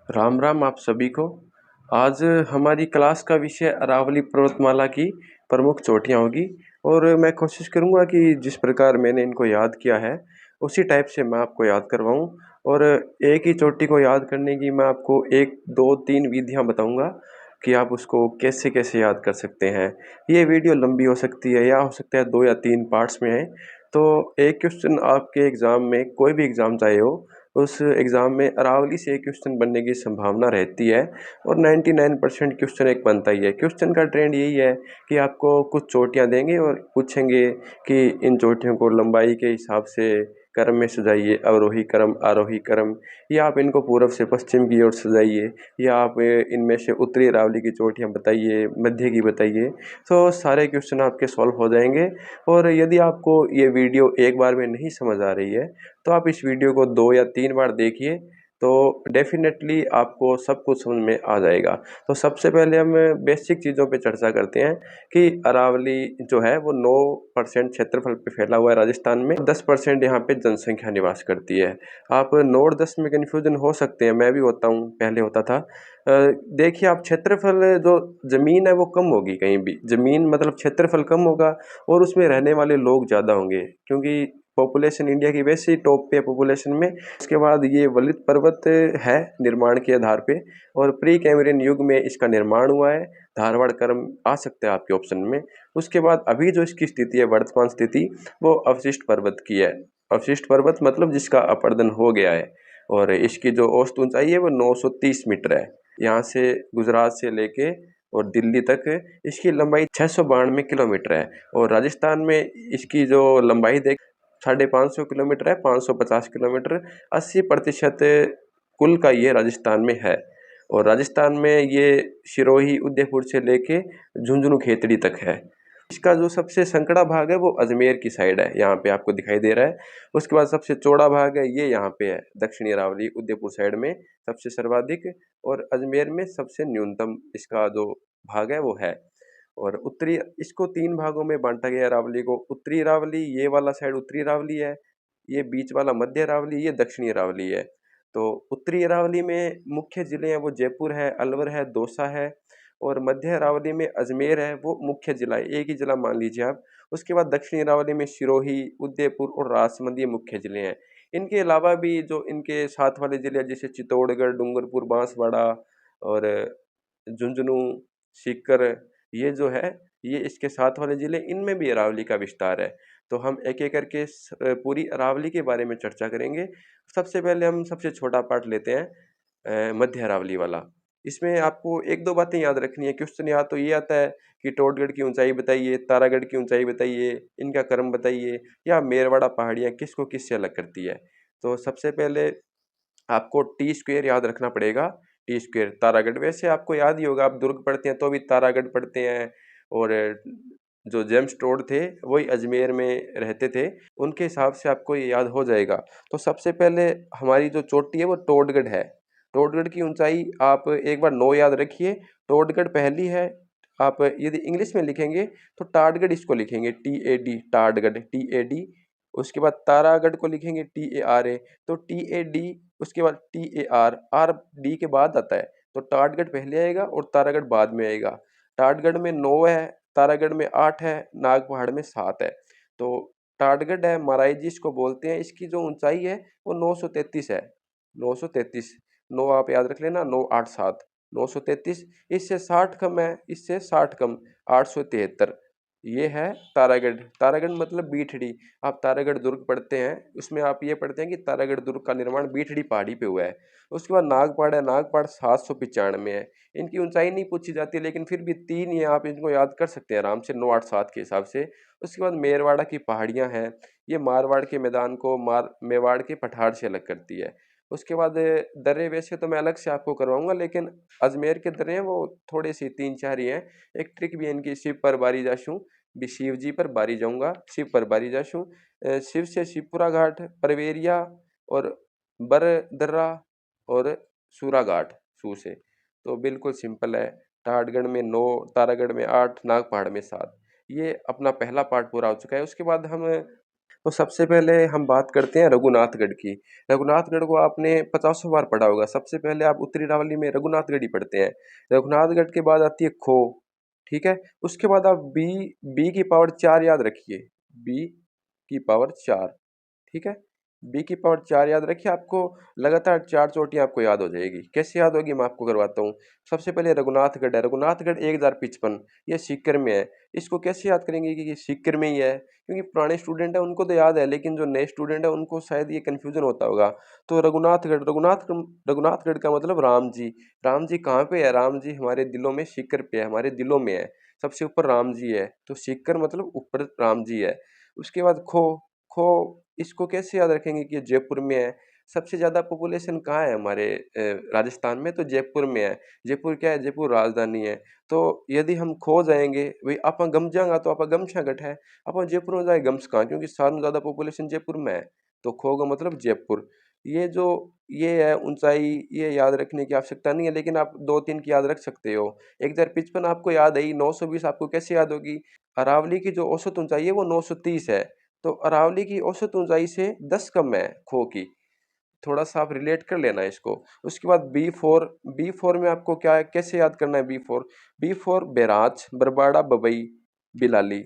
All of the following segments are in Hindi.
राम राम आप सभी को। आज हमारी क्लास का विषय अरावली पर्वतमाला की प्रमुख चोटियाँ होगी और मैं कोशिश करूँगा कि जिस प्रकार मैंने इनको याद किया है उसी टाइप से मैं आपको याद करवाऊँ। और एक ही चोटी को याद करने की मैं आपको 1, 2, 3 विधियाँ बताऊँगा कि आप उसको कैसे कैसे याद कर सकते हैं। ये वीडियो लंबी हो सकती है या हो सकता है 2 या 3 पार्ट्स में है। तो एक क्वेश्चन आपके एग्ज़ाम में, कोई भी एग्ज़ाम चाहे हो, उस एग्ज़ाम में अरावली से एक क्वेश्चन बनने की संभावना रहती है और 99% क्वेश्चन एक बनता ही है। क्वेश्चन का ट्रेंड यही है कि आपको कुछ चोटियाँ देंगे और पूछेंगे कि इन चोटियों को लंबाई के हिसाब से क्रम में सजाइए, अवरोही क्रम, आरोही क्रम, या आप इनको पूर्व से पश्चिम की ओर सजाइए, या आप इनमें से उत्तरी अरावली की चोटियाँ बताइए, मध्य की बताइए। तो सारे क्वेश्चन आपके सॉल्व हो जाएंगे। और यदि आपको ये वीडियो एक बार में नहीं समझ आ रही है तो आप इस वीडियो को 2 या 3 बार देखिए, तो डेफ़िनेटली आपको सब कुछ समझ में आ जाएगा। तो सबसे पहले हम बेसिक चीज़ों पे चर्चा करते हैं कि अरावली जो है वो 9% क्षेत्रफल पे फैला हुआ है राजस्थान में, 10% यहाँ पे जनसंख्या निवास करती है। आप 9 और 10 में कन्फ्यूज़न हो सकते हैं, मैं भी होता हूँ, पहले होता था। देखिए आप क्षेत्रफल, जो ज़मीन है वो कम होगी, कहीं भी ज़मीन मतलब क्षेत्रफल कम होगा और उसमें रहने वाले लोग ज़्यादा होंगे, क्योंकि पॉपुलेशन इंडिया की वैसे ही टॉप पे है पॉपुलेशन में। उसके बाद ये वलित पर्वत है निर्माण के आधार पे, और प्री कैम्ब्रियन युग में इसका निर्माण हुआ है। धारवाड़ क्रम आ सकता है आपके ऑप्शन में। उसके बाद अभी जो इसकी स्थिति है, वर्तमान स्थिति, वो अवशिष्ट पर्वत की है। अवशिष्ट पर्वत मतलब जिसका अपरदन हो गया है, और इसकी जो औसत ऊंचाई है वो 930 मीटर है। यहाँ से गुजरात से लेके और दिल्ली तक इसकी लंबाई 692 किलोमीटर है। और राजस्थान में इसकी जो लंबाई देख 550 किलोमीटर है, 550 किलोमीटर, 80% कुल का ये राजस्थान में है। और राजस्थान में ये सिरोही, उदयपुर से लेके झुंझुनू खेतड़ी तक है। इसका जो सबसे संकरा भाग है वो अजमेर की साइड है, यहाँ पे आपको दिखाई दे रहा है। उसके बाद सबसे चौड़ा भाग है ये यहाँ पे है, दक्षिणी अरावली उदयपुर साइड में सबसे सर्वाधिक, और अजमेर में सबसे न्यूनतम इसका जो भाग है वो है। और उत्तरी, इसको 3 भागों में बांटा गया है अरावली को। उत्तरी अरावली, ये वाला साइड उत्तरी अरावली है, ये बीच वाला मध्य अरावली, ये दक्षिणी अरावली है। तो उत्तरी अरावली में मुख्य ज़िले हैं वो जयपुर है, अलवर है, दौसा है, और मध्य अरावली में अजमेर है, वो मुख्य ज़िला है, एक ही ज़िला मान लीजिए आप। उसके बाद दक्षिणी अरावली में सिरोही, उदयपुर और राजसमंद ये मुख्य ज़िले हैं। इनके अलावा भी जो इनके साथ वाले ज़िले हैं, जैसे चित्तौड़गढ़, डूंगरपुर, बांसवाड़ा और झुंझुनू, सीकर, ये जो है, ये इसके साथ वाले ज़िले, इनमें भी अरावली का विस्तार है। तो हम एक-एक करके पूरी अरावली के बारे में चर्चा करेंगे। सबसे पहले हम सबसे छोटा पार्ट लेते हैं, मध्य अरावली वाला। इसमें आपको 1-2 बातें याद रखनी है। क्वेश्चन या तो ये आता है कि टोडगढ़ की ऊँचाई बताइए, तारागढ़ की ऊँचाई बताइए, इनका क्रम बताइए, या मेरवाड़ा पहाड़ियाँ किसको किससे अलग करती है। तो सबसे पहले आपको टी स्क्वायर याद रखना पड़ेगा। टी स्क्वायर तारागढ़, वैसे आपको याद ही होगा, आप दुर्ग पढ़ते हैं तो भी तारागढ़ पढ़ते हैं। और जो जेम्स टोड थे वही अजमेर में रहते थे, उनके हिसाब से आपको ये याद हो जाएगा। तो सबसे पहले हमारी जो चोटी है वो टोडगढ़ है। टोडगढ़ की ऊंचाई आप एक बार 9 याद रखिए। टोडगढ़ पहली है। आप यदि इंग्लिश में लिखेंगे तो टाटगढ़ इसको लिखेंगे, TAD, टाटगढ़, TAD। उसके बाद तारागढ़ को लिखेंगे TARA, तो TAD, उसके बाद TAR, आर डी के बाद आता है। तो टाटगढ़ पहले आएगा और तारागढ़ बाद में आएगा। टाटगढ़ में 9 है, तारागढ़ में 8 है, नागपहाड़ में 7 है। तो टाटगढ़ है, महाराज जी इसको बोलते हैं, इसकी जो ऊंचाई है वो 933 है। 933, 9 आप याद रख लेना, 9 8 7, 933। इससे 60 कम है, इससे 60 कम, 873। ये है तारागढ़। तारागढ़ मतलब बीठड़ी। आप तारागढ़ दुर्ग पढ़ते हैं, उसमें आप ये पढ़ते हैं कि तारागढ़ दुर्ग का निर्माण बीठड़ी पहाड़ी पे हुआ है। उसके बाद नागपाड़ है, नागपाड़ 795 है। इनकी ऊंचाई नहीं पूछी जाती, लेकिन फिर भी 3 ये आप इनको याद कर सकते हैं आराम से, 9 8 7 के हिसाब से। उसके बाद मेरवाड़ा की पहाड़ियाँ हैं, ये मारवाड़ के मैदान को मेवाड़ के पठार से अलग करती है। उसके बाद दर्रे वैसे तो मैं अलग से आपको करवाऊंगा, लेकिन अजमेर के दर्रे हैं वो थोड़े से 3-4 ही हैं। एक ट्रिक भी है इनकी, शिव पर बारी जाशूं, भी शिव जी पर बारी जाऊंगा, शिव पर बारी जाशूं। शिव से शिवपुरा घाट, परवेरिया और बर दर्रा और सूरा घाट, सू से। तो बिल्कुल सिंपल है। टाटगढ़ में 9, तारागढ़ में 8, नागपहाड़ में 7। ये अपना पहला पार्ट पूरा हो चुका है। उसके बाद हम तो सबसे पहले हम बात करते हैं रघुनाथगढ़ की। रघुनाथगढ़ को आपने पचासों बार पढ़ा होगा। सबसे पहले आप उत्तरी अरावली में रघुनाथगढ़ ही पढ़ते हैं। रघुनाथगढ़ के बाद आती है खो, ठीक है? उसके बाद आप बी की पावर 4 याद रखिए, बी की पावर 4, ठीक है? बी की पावर 4 याद रखिए, आपको लगातार 4 चोटियाँ आपको याद हो जाएगी। कैसे याद होगी मैं आपको करवाता हूँ। सबसे पहले रघुनाथगढ़ है, रघुनाथगढ़ 1055 ये सीकर में है। इसको कैसे याद करेंगे कि ये सीकर में ही है? क्योंकि पुराने स्टूडेंट हैं उनको तो याद है, लेकिन जो नए स्टूडेंट हैं उनको शायद ये कन्फ्यूजन होता होगा। तो रघुनाथगढ़ रघुनाथगढ़ का मतलब राम जी। राम जी कहाँ पे है? राम जी हमारे दिलों में सीकर पे है, हमारे दिलों में है। सबसे ऊपर राम जी है, तो सीकर मतलब ऊपर राम जी है। उसके बाद खो, खो इसको कैसे याद रखेंगे कि ये जयपुर में है? सबसे ज़्यादा पॉपुलेशन कहाँ है हमारे राजस्थान में? तो जयपुर में है। जयपुर क्या है? जयपुर राजधानी है। तो यदि हम खो जाएँगे, भई आपां गम जांगा तो आपा गमशा है। आपां जयपुर में जाके गम्स कहाँ? क्योंकि सारों ज़्यादा पॉपुलेशन जयपुर में है। तो खो का मतलब जयपुर। ये जो ये है ऊँचाई, ये याद रखने की आवश्यकता नहीं है, लेकिन आप 2-3 की याद रख सकते हो। 1055 आपको याद है ही, 920 आपको कैसे याद होगी? अरावली की जो औसत ऊँचाई है वो 930 है। तो अरावली की औसत ऊंचाई से 10 कम है खो की। थोड़ा सा आप रिलेट कर लेना इसको। उसके बाद बी4 में आपको क्या है, कैसे याद करना है B4 barrage Barwara Babai Bilali.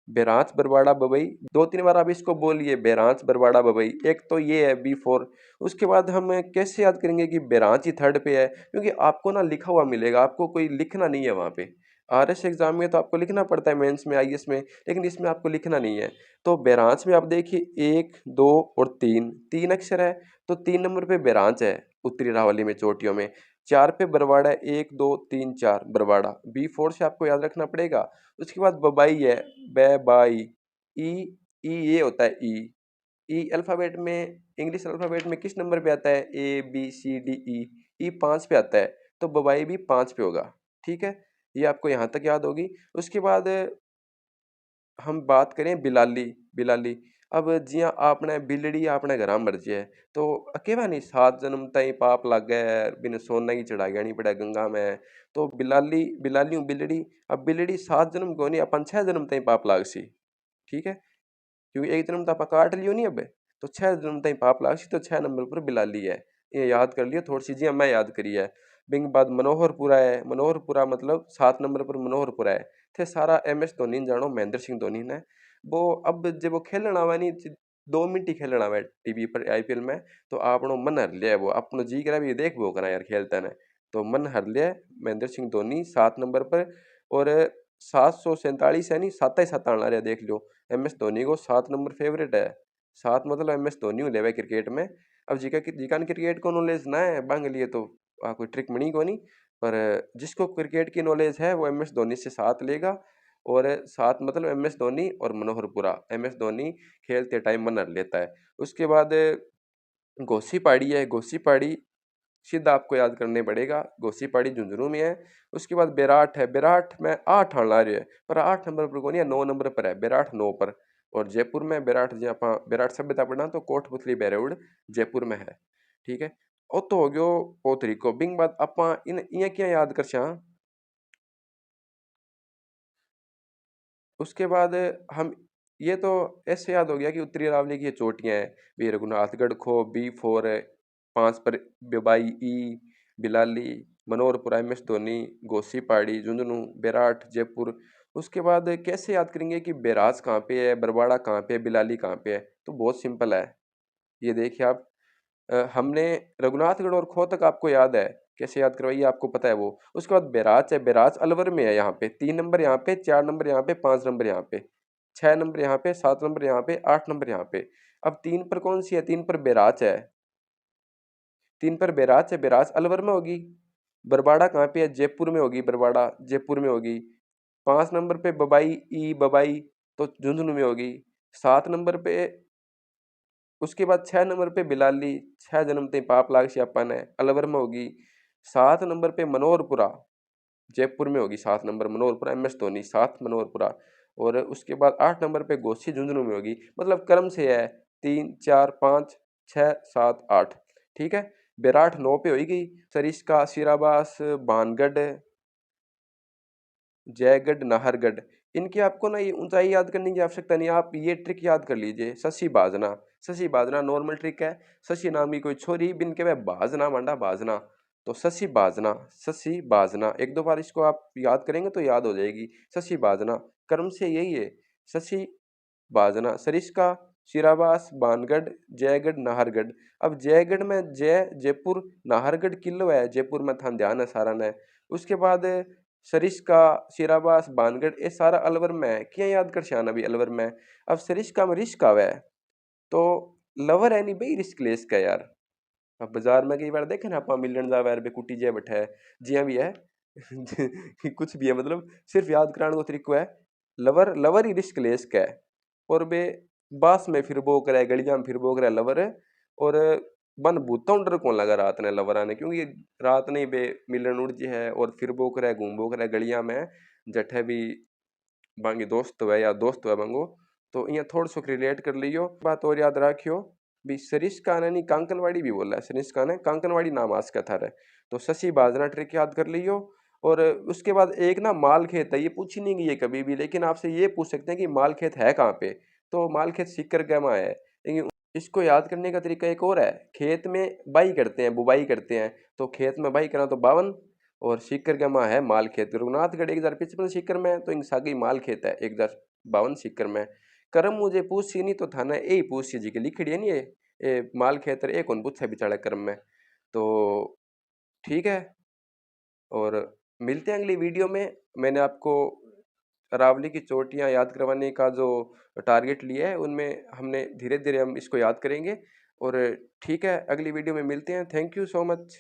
Barrage Barwara Babai 2-3 बार आप इसको बोलिए, बैराज बरबाड़ा बबई। एक तो ये है बी4। उसके बाद हम कैसे याद करेंगे कि बैराज ही थर्ड पे है? क्योंकि आपको ना लिखा हुआ मिलेगा, आपको कोई लिखना नहीं है वहाँ पे। आरएस एग्जाम में तो आपको लिखना पड़ता है, मेंस में, आईएएस में, लेकिन इसमें आपको लिखना नहीं है। तो बैराज में आप देखिए 1, 2 और 3, 3 अक्षर है। तो 3 नंबर पे बैराज है उत्तरी अरावली में चोटियों में। 4 पे बरवाड़ा है, 1, 2, 3, 4 बरवाड़ा। बी4 से आपको याद रखना पड़ेगा। उसके बाद बबाई है, बै बाई। ई ई ये होता है ई। ई अल्फाबेट में, इंग्लिश अल्फाबेट में किस नंबर पे आता है? A B C D E. ई 5 पे आता है, तो बबाई भी 5 पे होगा। ठीक है, ये आपको यहाँ तक याद होगी। उसके बाद हम बात करें बिलाली, बिलाली। अब जियां आपने बिलड़ी आपने घरा मर जाए तो केवा नहीं 7 जन्म ताई पाप लागे, बिन सोना ही चढ़ा गया नहीं पड़ा गंगा में। तो बिलाली बिलाली बिलड़ी। अब बिलड़ी 7 जन्म को नहीं, अपन 6 जन्म ताई पाप लाग सी। ठीक है, क्योंकि एक जन्म तो आप काट लियो नहीं अब, तो 6 जन्म ताई पाप लाग सी, तो 6 नंबर पर बिलाली है। ये याद कर लियो, थोड़ी सी जियां मैं याद करी है। बिंग बाद मनोहरपुरा है, मनोहरपुरा मतलब 7 नंबर पर मनोहरपुरा है। थे सारा एमएस धोनी ने जानो, महेंद्र सिंह धोनी ने। वो अब जब वो खेलन आवा नहीं, 2 मिनट ही खेलन आवे टीवी पर आईपीएल में, तो आपनो मन हर लिया वो, अपनो जी करा भी देख वो करा यार खेलता ने। तो मन हर लिया महेंद्र सिंह धोनी 7 नंबर पर। और 747 है नहीं, 7 ही 7 आना रहा, देख लो। एमएस धोनी को 7 नंबर फेवरेट है। 7 मतलब एमएस धोनी हो लेवे क्रिकेट में। अब जिका क्रिकेट को नॉलेज ना है बांग लिए तो कोई ट्रिक मनी को नहीं। पर जिसको क्रिकेट की नॉलेज है वो एमएस धोनी से 7 लेगा। और 7 मतलब एमएस धोनी और मनोहरपुरा। एमएस धोनी खेलते टाइम मन हर लेता है। उसके बाद घोसी पहाड़ी है, घोसी पहाड़ी सीधा आपको याद करने पड़ेगा, घोसी पहाड़ी झुंझुनू में है। उसके बाद बैराठ है, बैराठ में 8 आने आ रही है, पर 8 नंबर पर कौन है, 9 नंबर पर है बैराठ, 9 पर। और जयपुर में बैराठ, जी आप बैराठ सभ्यता पढ़ना तो कोटपुतली बैरोड जयपुर में है। ठीक है, ओ तो हो गयो ओ तरीको। बिंग बाद आपा इन इया क्या याद कर छा। उसके बाद हम ये तो ऐसे याद हो गया कि उत्तरी अरावली की ये चोटियाँ हैं, वीर रघुनाथगढ़ खो, बी4 है, 5 पर बिबाई ई, बिलाली, मनोहरपुरा, एमएस धोनी, घोसी पहाड़ी, झुंझुनू, बैराठ, जयपुर। उसके बाद कैसे याद करेंगे कि बैराज कहाँ पे है, बरवाड़ा कहाँ पे है, बिलाली कहाँ पे है? तो बहुत सिंपल है। ये देखिए आप, हमने रघुनाथगढ़ और खो तक आपको याद है, कैसे याद करवाइए, आपको पता है वो। उसके बाद बैराज है, बैराज अलवर में है, यहाँ पे 3 नंबर, यहाँ पे 4 नंबर, यहाँ पे 5 नंबर, यहाँ पे 6 नंबर, यहाँ पे 7 नंबर, यहाँ पे 8 नंबर, यहाँ पे। अब 3 पर कौन सी है? 3 पर बैराज है, 3 पर बैराज है, बैराज अलवर में होगी। बरवाड़ा कहाँ पे है? जयपुर में होगी, बरवाड़ा जयपुर में होगी। 5 नंबर पे बबाई ई, बबाई तो झुंझुनू में होगी। 7 नंबर पे, उसके बाद 6 नंबर पे बिलाली, 6 जन्म ते पाप लाग सियापा ने, अलवर में होगी। 7 नंबर पे मनोहरपुरा, जयपुर में होगी। 7 नंबर मनोहरपुरा, एमएस धोनी 7 मनोहरपुरा। और उसके बाद 8 नंबर पे घोसी झुंझुनू में होगी। मतलब क्रम से है 3, 4, 5, 6, 7, 8। ठीक है, बैराठ 9 पे होगी। सरिस्का, सिराबास, बानगढ़, जयगढ़, नाहरगढ़, इनकी आपको ना ये ऊंचाई याद करने की आवश्यकता नहीं, आप ये ट्रिक याद कर लीजिए, शशि बाजना। शशि बाजना नॉर्मल ट्रिक है। शशि नाम की कोई छोरी बिन के वह बाजना मांडा बाजना, तो शशि बाजना, शशि बाजना एक दो बार इसको आप याद करेंगे तो याद हो जाएगी। शशि बाजना कर्म से यही है, शशि बाजना। सरिस्का शिराबास बानगढ़ जयगढ़ नाहरगढ़। अब जयगढ़ में जय जयपुर, नाहरगढ़ किलो है जयपुर में, था ध्यान है सारा ने। उसके बाद सरिस्का शिराबास बानगढ़ ये सारा अलवर में है, क्या याद कर श्याना भी अलवर में। अब सरिस्का में रिस्क आवे तो लवर है नहीं भाई, रिस्क लेस का यार। अब बाजार में कई बार देखे ना, आप मिलन जावे यार बे कुटी जे बैठा है, जिया भी है कुछ भी है, मतलब सिर्फ याद कराने को तरीको है। लवर लवर ही रिस्क लेस का है, और बे बास में फिर बो करे, गलियां में फिर बो करे लवर है। और बन भूतों डर कौन लगा रात ने लवरा ने, क्योंकि रात नहीं बे मिलन उड़ जी है और फिर बो करे घूम बो करे गलियां में, जठे भी बांगी दोस्त है या दोस्त है बांगो। तो यहाँ थोड़ा सो रिलेट कर लियो। बात और याद रखियो भी, सरिस्का ने नहीं कांकनवाड़ी भी बोला है, सरिस्का ने कांकनवाड़ी नाम आज का था रे। तो शशि बाजना ट्रिक याद कर लियो। और उसके बाद एक ना माल खेत है, ये पूछी नहीं गई है कभी भी, लेकिन आपसे ये पूछ सकते हैं कि माल खेत है कहाँ पे। तो माल खेत सीकर गमा है, लेकिन इसको याद करने का तरीका एक और है। खेत में बाई करते हैं, बुबाई करते हैं, तो खेत में बाई करा तो 52, और सीकर गमा है माल खेत। रघुनाथगढ़ 1055 सीकर में, तो इन सागी माल खेत है 1052 सीकर में। कर्म मुझे पूछ नहीं तो थाना यही पूछ जी के लिखड़ी है नहीं ये माल खेतर एक कौन पूछा बिचारा कर्म में। तो ठीक है, और मिलते हैं अगली वीडियो में। मैंने आपको अरावली की चोटियां याद करवाने का जो टारगेट लिया है, उनमें हमने धीरे धीरे हम इसको याद करेंगे। और ठीक है, अगली वीडियो में मिलते हैं। Thank you so much.